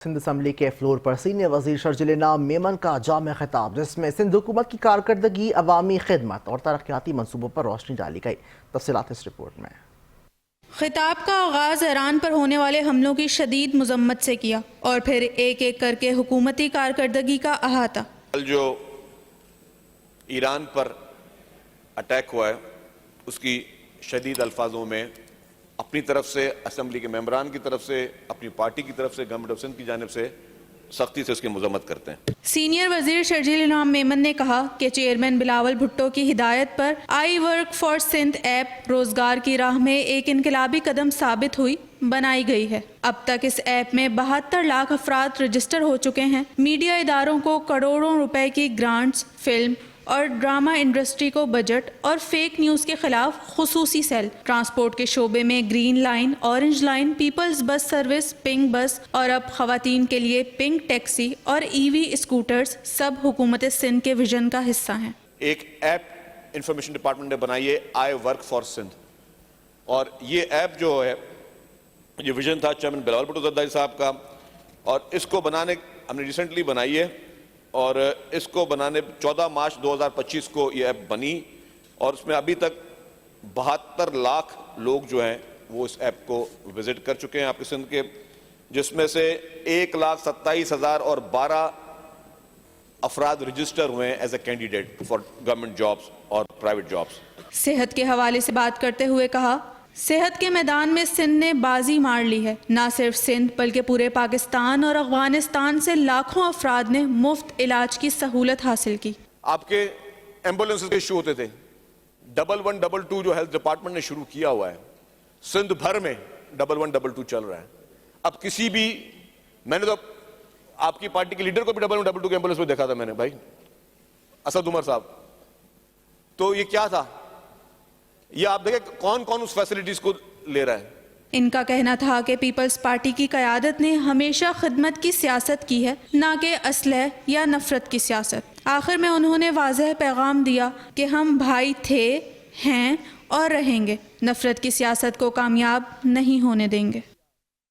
Sindh assembly کے floor پر senior وزیر شرجیل انعام میمن کا جامع خطاب، جس میں سندھ حکومت کی کارکردگی، عوامی خدمت اور ترقیاتی منصوبوں پر روشنی ڈالی گئی۔ تفصیلات اس رپورٹ میں۔ خطاب کا آغاز ایران پر ہونے والے حملوں کی شدید مذمت سے کیا اور پھر ایک ایک کر کے حکومتی کارکردگی کا احاطہ۔ جو ایران پر اٹیک ہوا ہے اس کی شدید الفاظوں میں اپنی طرف سے، اسمبلی کے ممبران کی طرف سے، اپنی پارٹی کی طرف سے، گورنمنٹ آف سندھ کی جانب سے سختی سے اس کی مذمت کرتے ہیں۔ سینئر وزیر شرجیل انعام میمن نے کہا کہ چیئرمین بلاول بھٹو کی ہدایت پر I work for Sindh app روزگار کی راہ میں ایک انقلابی قدم ثابت ہوئی بنائی گئی ہے۔ اب تک اس ایپ میں 72 لاکھ افراد رجسٹر ہو چکے ہیں۔ میڈیا اداروں کو کروڑوں روپے کی گرانٹس، فلم اور ڈرامہ انڈسٹری کو بجٹ اور فیک نیوز کے خلاف خصوصی سیل، ٹرانسپورٹ کے شعبے میں green line, orange line, peoples bus service, pink bus اور اب خواتین کے لیے پنک ٹیکسی اور ای وی اسکوٹرز سب حکومت سندھ کے ویژن کا حصہ ہیں۔ ایک ایپ انفارمیشن ڈپارٹمنٹ نے بنائی ہے، آئی ورک فار سندھ، اور یہ ایپ جو ہے یہ ویژن تھا چیئرمین بلاول بھٹو زرداری صاحب کا، اور اس کو بنانے ہم نے ریسنٹلی بنائی ہے، اور اس کو بنانے 14 مارچ 2025 کو یہ ایپ بنی، اور اس میں ابھی تک 72 لاکھ لوگ جو ہیں وہ اس ایپ کو وزٹ کر چکے ہیں آپ کے سندھ کے، جس میں سے 1,27,012 افراد رجسٹر ہوئے ہیں as a candidate for government jobs اور پرائیویٹ جابس۔ صحت کے حوالے سے بات کرتے ہوئے کہا، صحت کے میدان میں سندھ نے بازی مار لی ہے۔ نہ صرف سندھ بلکہ پورے پاکستان اور افغانستان سے لاکھوں افراد نے مفت علاج کی سہولت حاصل کی۔ آپ کے ایمبولینس کے ایشو ہوتے تھے، 1122 جو ہیلتھ ڈپارٹمنٹ نے شروع کیا ہوا ہے، سندھ بھر میں 1122 چل رہا ہے۔ اب کسی بھی، میں نے تو آپ کی پارٹی کے لیڈر کو بھی 1122 کے ایمبولینس میں دیکھا تھا میں نے، بھائی اسد عمر صاحب، تو یہ کیا تھا؟ یہ آپ دیکھیں کون کون اس فیسلٹیز کو لے رہا ہے۔ ان کا کہنا تھا کہ پیپلز پارٹی کی قیادت نے ہمیشہ خدمت کی سیاست کی ہے، نہ کہ اسلحے یا نفرت کی سیاست۔ آخر میں انہوں نے واضح پیغام دیا کہ ہم بھائی تھے، ہیں اور رہیں گے، نفرت کی سیاست کو کامیاب نہیں ہونے دیں گے۔